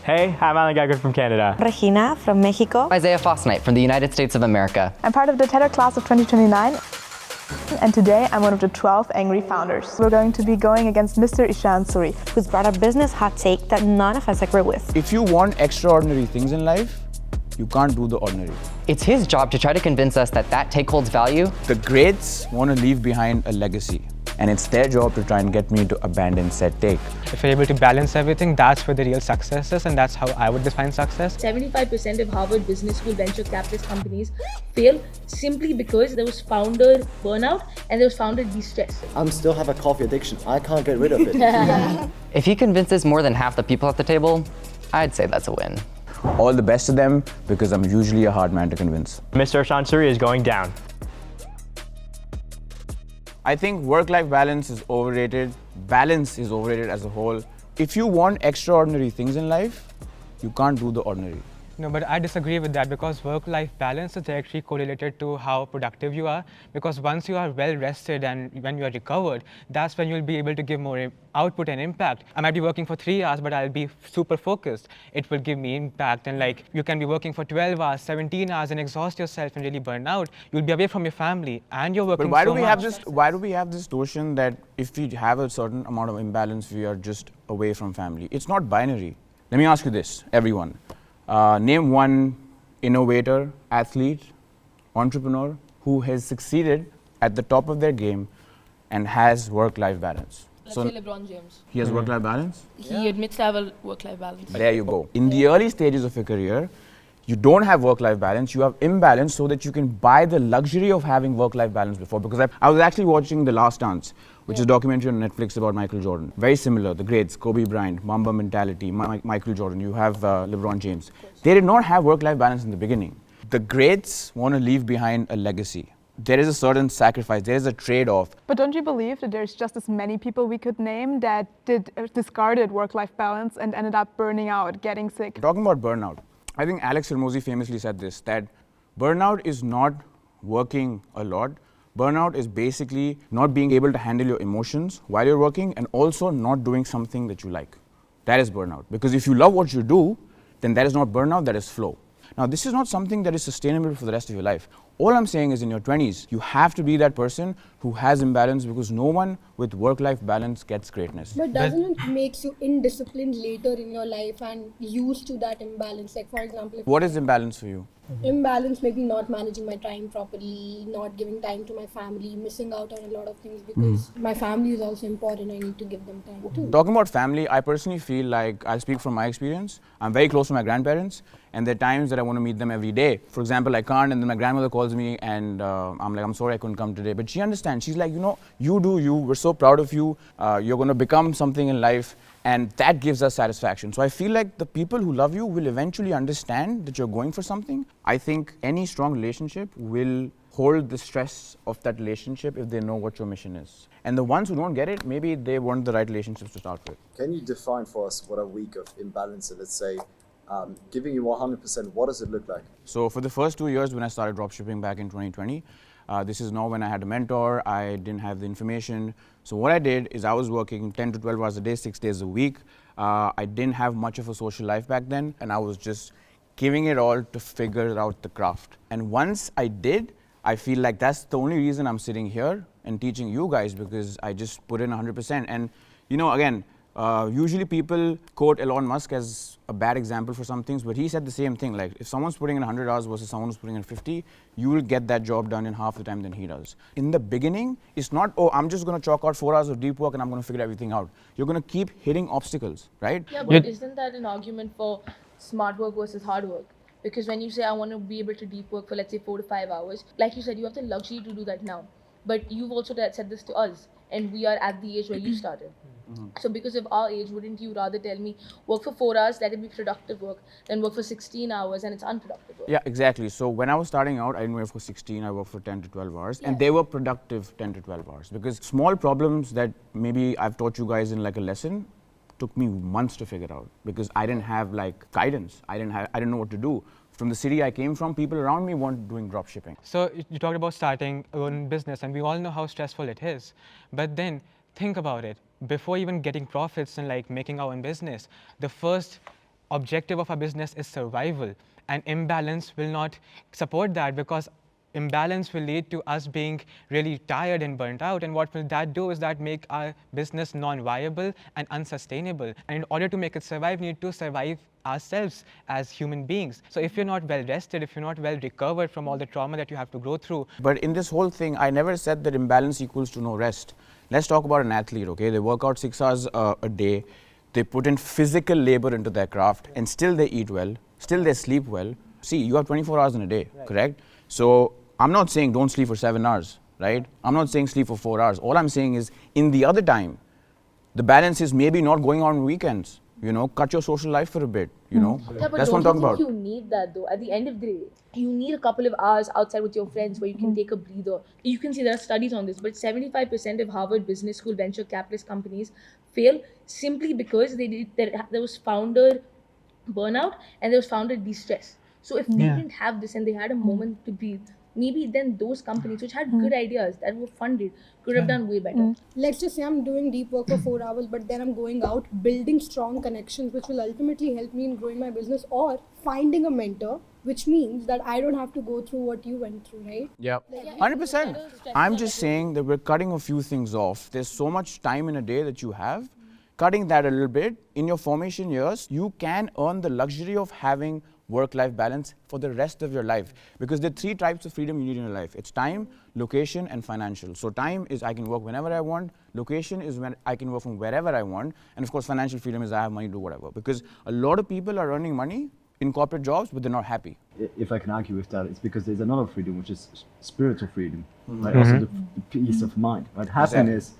Hey, I'm Alan Gagard from Canada. Regina from Mexico. Isaiah Fosnight from the United States of America. I'm part of the Tetr class of 2029, and today I'm one of the 12 angry founders. We're going to be going against Mr. Ishan Suri, who's brought a business hot take that none of us agree with. If you want extraordinary things in life, you can't do the ordinary. It's his job to try to convince us that that take holds value. The greats want to leave behind a legacy, and it's their job to try and get me to abandon said take. If you're able to balance everything, that's where the real success is, and that's how I would define success. 75% of Harvard Business School venture capitalist companies fail simply because there was founder burnout and there was founder de-stress. I still have a coffee addiction. I can't get rid of it. If he convinces more than half the people at the table, I'd say that's a win. All the best to them, because I'm usually a hard man to convince. Mr. Ishan Suri is going down. I think work-life balance is overrated. Balance is overrated as a whole. If you want extraordinary things in life, you can't do the ordinary. No, but I disagree with that because work-life balance is directly correlated to how productive you are. Because once you are well rested and when you are recovered, that's when you'll be able to give more output and impact. I might be working for 3 hours, but I'll be super focused. It will give me impact. And like you can be working for 12 hours, 17 hours and exhaust yourself and really burn out. You'll be away from your family and you're working But why so do we much. have this? Why do we have this notion that if we have a certain amount of imbalance, we are just away from family? It's not binary. Let me ask you this, everyone. Name one innovator, athlete, entrepreneur who has succeeded at the top of their game and has work-life balance. Let's say LeBron James. He has work-life balance? He admits to have a work-life balance. There you go. In the early stages of your career, you don't have work-life balance, you have imbalance so that you can buy the luxury of having work-life balance before. Because I was actually watching The Last Dance, which is a documentary on Netflix about Michael Jordan. Very similar, the greats, Kobe Bryant, Mamba mentality, Michael Jordan, you have LeBron James. They did not have work-life balance in the beginning. The greats want to leave behind a legacy. There is a certain sacrifice, there is a trade-off. But don't you believe that there's just as many people we could name that discarded work-life balance and ended up burning out, getting sick? Talking about burnout, I think Alex Hormozi famously said this, that burnout is not working a lot. Burnout is basically not being able to handle your emotions while you're working and also not doing something that you like. That is burnout. Because if you love what you do, then that is not burnout, that is flow. Now, this is not something that is sustainable for the rest of your life. All I'm saying is in your 20s, you have to be that person who has imbalance because no one with work-life balance gets greatness. But doesn't it make you indisciplined later in your life and used to that imbalance? Like for example, What is imbalance for you? Imbalance, maybe not managing my time properly, not giving time to my family, missing out on a lot of things because my family is also important. I need to give them time too. Talking about family, I personally feel like, I'll speak from my experience, I'm very close to my grandparents and there are times that I want to meet them every day. For example, I can't and then my grandmother calls me and I'm like, I'm sorry I couldn't come today. But she understands. She's like, you know, you do you, we're so proud of you, you're going to become something in life. And that gives us satisfaction. So I feel like the people who love you will eventually understand that you're going for something. I think any strong relationship will hold the stress of that relationship if they know what your mission is. And the ones who don't get it, maybe they weren't the right relationships to start with. Can you define for us what a week of imbalance, let's say, giving you 100%, what does it look like? So for the first 2 years when I started dropshipping back in 2020, this is now when I had a mentor, I didn't have the information. So what I did is I was working 10 to 12 hours a day, 6 days a week. I didn't have much of a social life back then and I was just giving it all to figure out the craft. And once I did, I feel like that's the only reason I'm sitting here and teaching you guys because I just put in 100%. And you know, again, usually people quote Elon Musk as a bad example for some things, but he said the same thing. Like if someone's putting in 100 hours versus someone who's putting in 50, you will get that job done in half the time than he does. In the beginning, it's not, oh, I'm just going to chalk out 4 hours of deep work and I'm going to figure everything out. You're going to keep hitting obstacles, right? Yeah, but isn't that an argument for smart work versus hard work? Because when you say I want to be able to deep work for let's say 4 to 5 hours, like you said, you have the luxury to do that now. But you've also said this to us and we are at the age where you started. So because of our age, wouldn't you rather tell me work for 4 hours, let it be productive work, than work for 16 hours and it's unproductive work? Yeah, exactly. So when I was starting out, I didn't work for 16, I worked for 10 to 12 hours. And they were productive 10 to 12 hours. Because small problems that maybe I've taught you guys in like a lesson took me months to figure out. Because I didn't have like guidance. I didn't know what to do. From the city I came from, people around me weren't doing drop shipping. So you talked about starting your own business and we all know how stressful it is. But then think about it. Before even getting profits and like making our own business, the first objective of our business is survival, and imbalance will not support that, because imbalance will lead to us being really tired and burnt out. And what will that do is that make our business non-viable and unsustainable. And in order to make it survive, we need to survive ourselves as human beings. So if you're not well rested, if you're not well recovered from all the trauma that you have to go through. But in this whole thing, I never said that imbalance equals to no rest. Let's talk about an athlete, okay? They work out 6 hours a day, they put in physical labor into their craft, and still they eat well, still they sleep well. See, you have 24 hours in a day, correct? So I'm not saying don't sleep for 7 hours, right? I'm not saying sleep for 4 hours. All I'm saying is in the other time, the balance is maybe not going on weekends. You know, cut your social life for a bit, you know. Yeah, but that's what I'm talking about. You need that though. At the end of the day, you need a couple of hours outside with your friends where you can take a breather. You can see there are studies on this, but 75% of Harvard Business School venture capitalist companies fail simply because there was founder burnout and there was founder de-stress. So if they didn't have this and they had a moment to breathe, maybe then those companies which had good ideas that were funded could have done way better. Let's just say I'm doing deep work for 4 hours, but then I'm going out building strong connections which will ultimately help me in growing my business, or finding a mentor, which means that I don't have to go through what you went through, right? Yeah, 100%. I'm just saying that we're cutting a few things off. There's so much time in a day that you have. Cutting that a little bit, in your formation years, you can earn the luxury of having work-life balance for the rest of your life. Because there are 3 types of freedom you need in your life. It's time, location, and financial. So time is I can work whenever I want. Location is when I can work from wherever I want. And of course, financial freedom is I have money to do whatever. Because a lot of people are earning money in corporate jobs, but they're not happy. If I can argue with that, it's because there's another freedom, which is spiritual freedom, right? Also the peace of mind, right? Happiness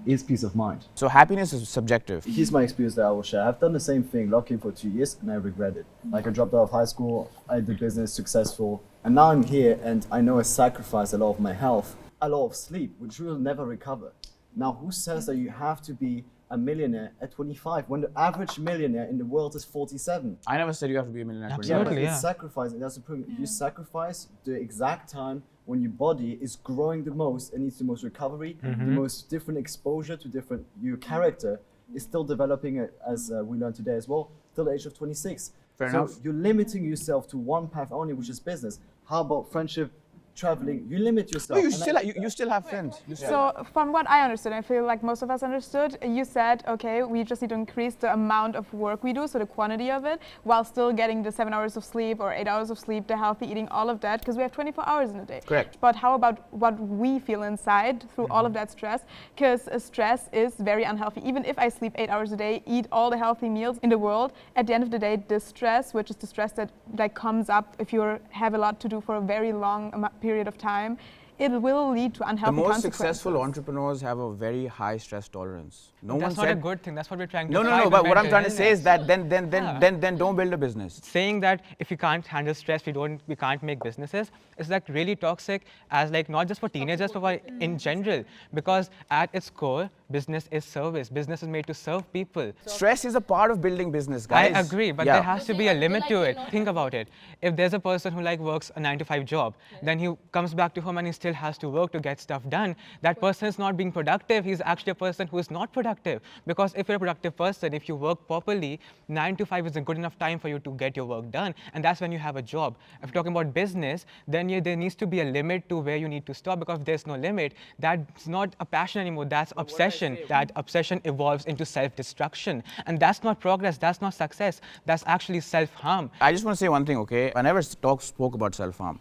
is peace of mind. So happiness is subjective. Here's my experience that I will share. I've done the same thing, locking for 2 years, and I regret it. Like I dropped out of high school, I did business, successful, and now I'm here, and I know I sacrificed a lot of my health, a lot of sleep, which will never recover. Now, who says that you have to be a millionaire at 25 when the average millionaire in the world is 47? I never said you have to be a millionaire. Absolutely. It's sacrificing. That's the problem. You sacrifice the exact time when your body is growing the most and needs the most recovery, the most different exposure to different. Your character is still developing, as we learned today as well, till the age of 26. Fair enough. You're limiting yourself to one path only, which is business. How about friendship? Traveling, you limit yourself. No, you still have friends. So from what I understood, I feel like most of us understood, you said, okay, we just need to increase the amount of work we do, so the quantity of it, while still getting the 7 hours of sleep or 8 hours of sleep, the healthy eating, all of that, because we have 24 hours in a day. Correct. But how about what we feel inside through all of that stress? Because stress is very unhealthy. Even if I sleep 8 hours a day, eat all the healthy meals in the world, at the end of the day, the stress, which is the stress that comes up if you have a lot to do for a very long period of time, it will lead to unhealthy consequences. The most successful entrepreneurs have a very high stress tolerance. That's not a good thing. That's what we're trying to No, but what I'm trying to say is that then don't build a business. Saying that if we can't handle stress, we can't make businesses is like really toxic, as like not just for teenagers, but for in general. Because at its core, business is service. Business is made to serve people. Stress is a part of building business, guys. I agree, but there has to be a limit to it. Think about it. If there's a person who works a 9-to-5 job, then he comes back to home and he still has to work to get stuff done. That person is not being productive. He's actually a person who is not productive. Because if you're a productive person, if you work properly, 9 to 5 is a good enough time for you to get your work done. And that's when you have a job. If you're talking about business, then there needs to be a limit to where you need to stop, because if there's no limit, that's not a passion anymore. That's obsession. That obsession evolves into self-destruction. And that's not progress. That's not success. That's actually self-harm. I just want to say one thing, okay? I never spoke about self-harm.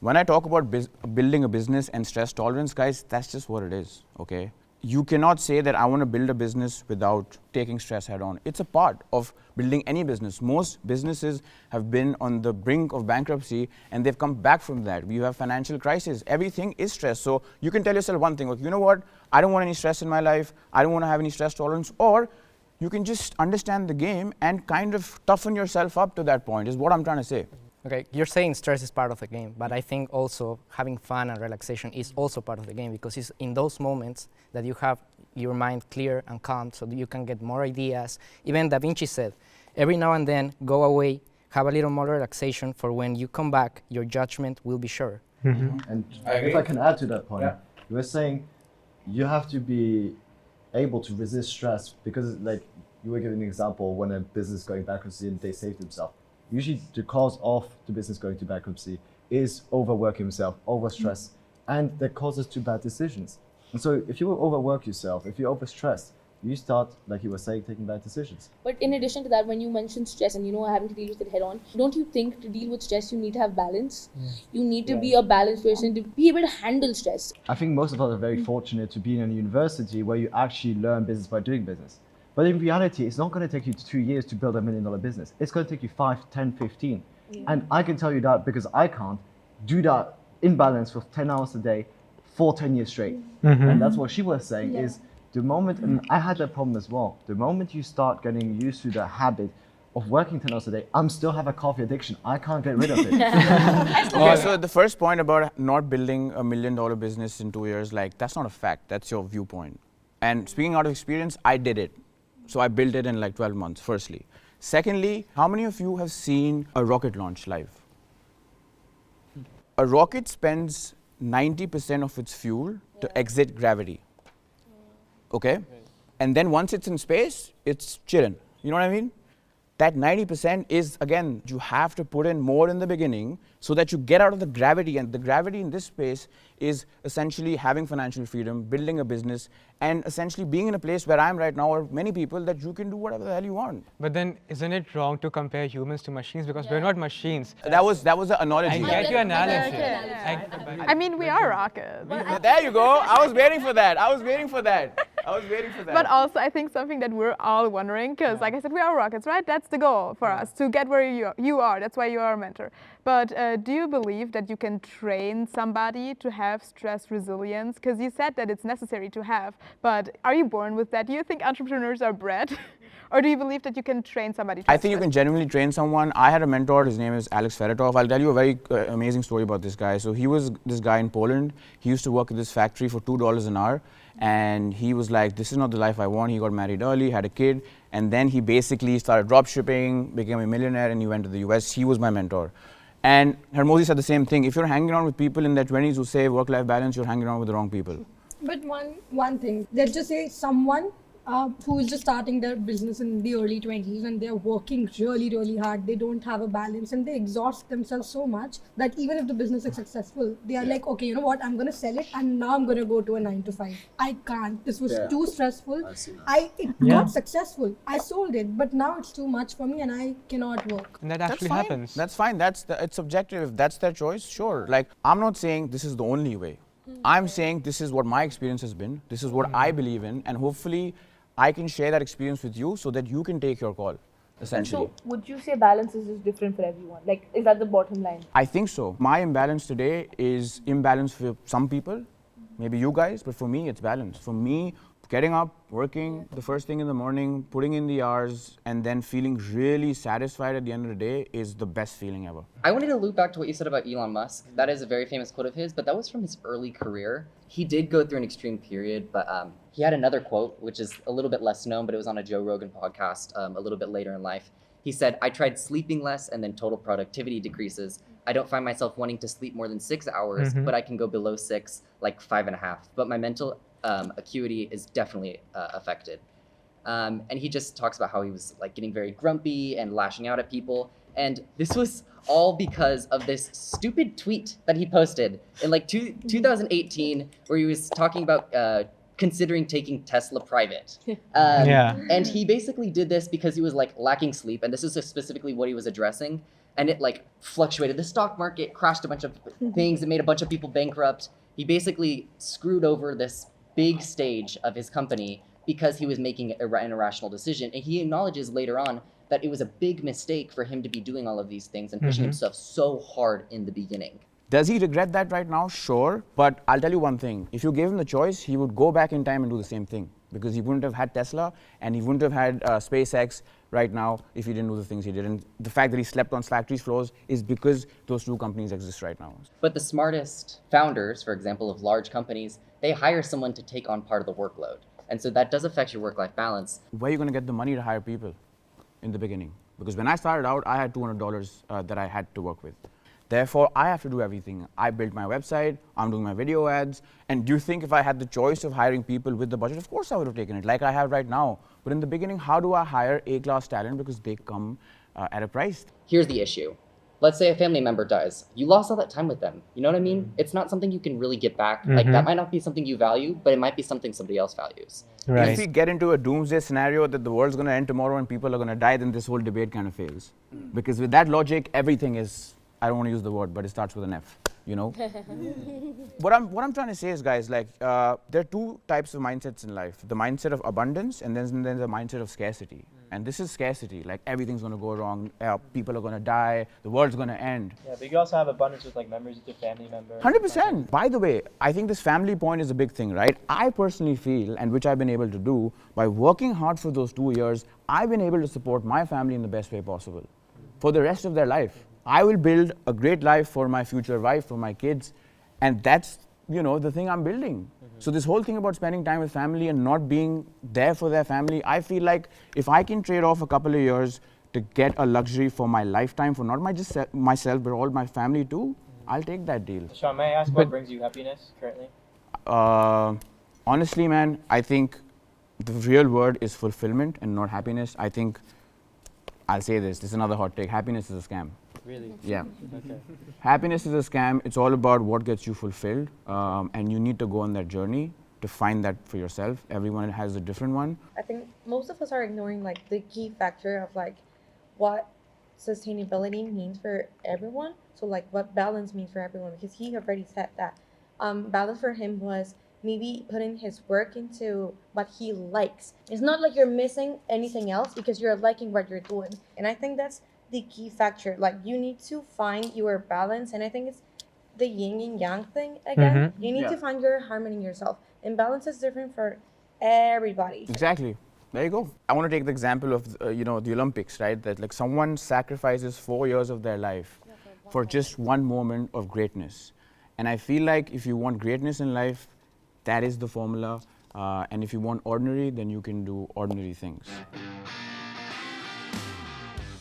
When I talk about building a business and stress tolerance, guys, that's just what it is, okay? You cannot say that I want to build a business without taking stress head on. It's a part of building any business. Most businesses have been on the brink of bankruptcy and they've come back from that. We have financial crisis. Everything is stress. So you can tell yourself one thing, like, you know what? I don't want any stress in my life. I don't want to have any stress tolerance. Or you can just understand the game and kind of toughen yourself up to that point, is what I'm trying to say. Okay, you're saying stress is part of the game, but I think also having fun and relaxation is also part of the game, because it's in those moments that you have your mind clear and calm so that you can get more ideas. Even Da Vinci said, every now and then, go away, have a little more relaxation, for when you come back, your judgment will be sure. And if I can add to that point, you were saying you have to be able to resist stress, because like you were giving an example when a business is going bankruptcy and they save themselves. Usually the cause of the business going to bankruptcy is overworking himself, overstress, and that causes to bad decisions. And so if you overwork yourself, if you're overstressed, you start, like you were saying, taking bad decisions. But in addition to that, when you mention stress and having to deal with it head on, don't you think to deal with stress you need to have balance? You need to be a balanced person to be able to handle stress. I think most of us are very fortunate to be in a university where you actually learn business by doing business. But in reality, it's not going to take you 2 years to build $1 million business. It's going to take you 5, 10, 15. And I can tell you that because I can't do that in balance for 10 hours a day for 10 years straight. And that's what she was saying is the moment, and I had that problem as well, the moment you start getting used to the habit of working 10 hours a day, I'm still have a coffee addiction. I can't get rid of it. Okay, so the first point about not building $1 million business in 2 years, like that's not a fact, that's your viewpoint. And speaking out of experience, I did it. So I built it in like 12 months, firstly. Secondly, how many of you have seen a rocket launch live? A rocket spends 90% of its fuel to exit gravity. Okay? And then once it's in space, it's chilling. You know what I mean? That 90% is, again, you have to put in more in the beginning so that you get out of the gravity. And the gravity in this space is essentially having financial freedom, building a business, and essentially being in a place where I am right now, or many people, that you can do whatever the hell you want. But then isn't it wrong to compare humans to machines? Because we're not machines. That was an analogy. I get your analogy. I mean, we are rockets. There you go. I was waiting for that. But also, I think something that we're all wondering, because like I said, we are rockets, right? That's the goal for us, to get where you are. That's why you are a mentor. But do you believe that you can train somebody to have stress resilience? Because you said that it's necessary to have, but are you born with that? Do you think entrepreneurs are bred? Or do you believe that you can train somebody to I think you can genuinely train someone. I had a mentor, his name is Alex Feretov. I'll tell you a very amazing story about this guy. So he was this guy in Poland. He used to work at this factory for $2 an hour. And he was like, this is not the life I want. He got married early, had a kid. And then he basically started drop shipping, became a millionaire, and he went to the US. He was my mentor. And Hermosi said the same thing. If you're hanging around with people in their 20s who say work-life balance, you're hanging around with the wrong people. But one thing, let's just say someone who is just starting their business in the early 20s and they're working really, really hard, they don't have a balance and they exhaust themselves so much that even if the business is successful, they are like, okay, you know what, I'm going to sell it and now I'm going to go to a 9 to 5. I can't. This was too stressful. It got successful. I sold it, but now it's too much for me and I cannot work. And that actually happens. That's fine. It's subjective. If that's their choice, sure. Like, I'm not saying this is the only way. I'm saying this is what my experience has been. This is what I believe in. And hopefully, I can share that experience with you so that you can take your call, essentially. So, would you say balance is just different for everyone? Like, is that the bottom line? I think so. My imbalance today is imbalance for some people, maybe you guys, but for me, it's balance. For me, getting up, working the first thing in the morning, putting in the hours, and then feeling really satisfied at the end of the day is the best feeling ever. I wanted to loop back to what you said about Elon Musk. That is a very famous quote of his, but that was from his early career. He did go through an extreme period, but he had another quote, which is a little bit less known, but it was on a Joe Rogan podcast a little bit later in life. He said, I tried sleeping less and then total productivity decreases. I don't find myself wanting to sleep more than 6 hours, but I can go below 6, like 5.5. But my mental acuity is definitely affected. And he just talks about how he was like getting very grumpy and lashing out at people. And this was all because of this stupid tweet that he posted in like 2018, where he was talking about considering taking Tesla private. And he basically did this because he was like lacking sleep. And this is specifically what he was addressing. And it like fluctuated. The stock market crashed a bunch of things. It made a bunch of people bankrupt. He basically screwed over this big stage of his company because he was making an irrational decision. And he acknowledges later on that it was a big mistake for him to be doing all of these things and pushing himself so hard in the beginning. Does he regret that right now? Sure. But I'll tell you one thing. If you gave him the choice, he would go back in time and do the same thing, because he wouldn't have had Tesla and he wouldn't have had SpaceX right now if he didn't do the things he did. And the fact that he slept on factories floors is because those two companies exist right now. But the smartest founders, for example, of large companies, they hire someone to take on part of the workload. And so that does affect your work-life balance. Where are you going to get the money to hire people in the beginning? Because when I started out, I had $200 that I had to work with. Therefore, I have to do everything. I built my website, I'm doing my video ads. And do you think if I had the choice of hiring people with the budget, of course I would have taken it, like I have right now But in the beginning, how do I hire A-class talent? Because they come at a price. Here's the issue. Let's say a family member dies. You lost all that time with them. You know what I mean? It's not something you can really get back. Like that might not be something you value, but it might be something somebody else values. Right. If we get into a doomsday scenario that the world's going to end tomorrow and people are going to die, then this whole debate kind of fails. Because with that logic, everything is, I don't want to use the word, but it starts with an F, you know? What I'm trying to say is, guys, like, there are two types of mindsets in life. The mindset of abundance and then there's the mindset of scarcity. And this is scarcity, like everything's going to go wrong, people are going to die, the world's going to end. Yeah, but you also have abundance with like memories with your family members. 100%. By the way, I think this family point is a big thing, right? I personally feel, and which I've been able to do, by working hard for those 2 years, I've been able to support my family in the best way possible for the rest of their life. I will build a great life for my future wife, for my kids, and that's, you know, the thing I'm building. So this whole thing about spending time with family and not being there for their family, I feel like if I can trade off a couple of years to get a luxury for my lifetime, for not just myself, but all my family too, I'll take that deal. Sean, may I ask what brings you happiness currently? Honestly, man, I think the real word is fulfillment and not happiness. I think, I'll say this is another hot take, happiness is a scam. Really? Yeah. Okay. Happiness is a scam. It's all about what gets you fulfilled, and you need to go on that journey to find that for yourself. Everyone has a different one. I think most of us are ignoring like the key factor of like what sustainability means for everyone. So like what balance means for everyone, because he already said that balance for him was maybe putting his work into what he likes. It's not like you're missing anything else because you're liking what you're doing. And I think that's the key factor. Like you need to find your balance, and I think it's the yin and yang thing again. You need to find your harmony in yourself, and balance is different for everybody. Exactly. There you go. I want to take the example of the Olympics, right? That like someone sacrifices 4 years of their life for just one moment of greatness. And I feel like if you want greatness in life, that is the formula. And if you want ordinary, then you can do ordinary things.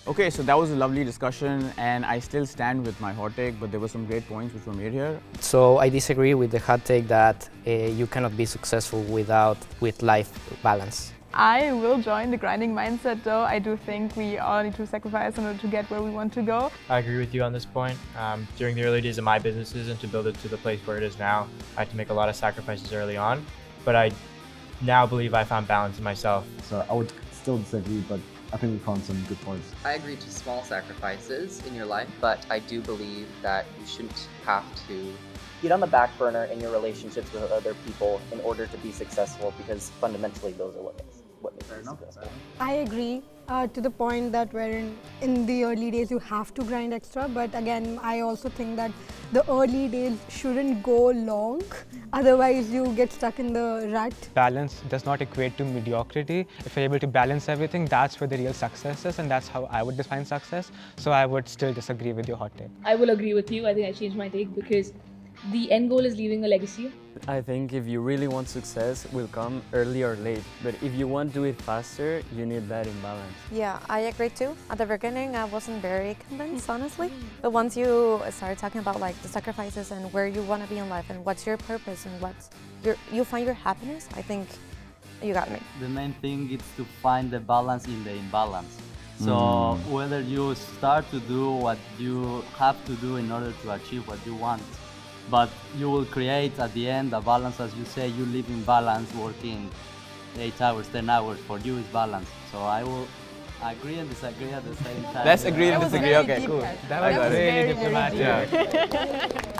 Okay, so that was a lovely discussion, and I still stand with my hot take, but there were some great points which were made here. So I disagree with the hot take that you cannot be successful with life balance. I will join the grinding mindset though. I do think we all need to sacrifice in order to get where we want to go. I agree with you on this point. During the early days of my businesses and to build it to the place where it is now, I had to make a lot of sacrifices early on, but I now believe I found balance in myself. So I would still disagree, but I think we found some good points. I agree to small sacrifices in your life, but I do believe that you shouldn't have to get on the back burner in your relationships with other people in order to be successful, because fundamentally those are what makes you successful. I agree to the point that wherein in the early days you have to grind extra, but again I also think that the early days shouldn't go long, otherwise you get stuck in the rut. Balance does not equate to mediocrity. If you're able to balance everything, that's where the real success is, and that's how I would define success. So I would still disagree with your hot take. I will agree with you. I think I changed my take because the end goal is leaving a legacy. I think if you really want success, will come early or late. But if you want to do it faster, you need that imbalance. Yeah, I agree too. At the beginning, I wasn't very convinced, honestly. But once you start talking about like the sacrifices and where you want to be in life and what's your purpose and you find your happiness, I think you got me. The main thing is to find the balance in the imbalance. So whether you start to do what you have to do in order to achieve what you want, but you will create at the end a balance. As you say, you live in balance, working 8 hours, 10 hours, for you is balance. So I will agree and disagree at the same time. Let's agree and disagree, okay, cool. That was really very diplomatic. Yeah.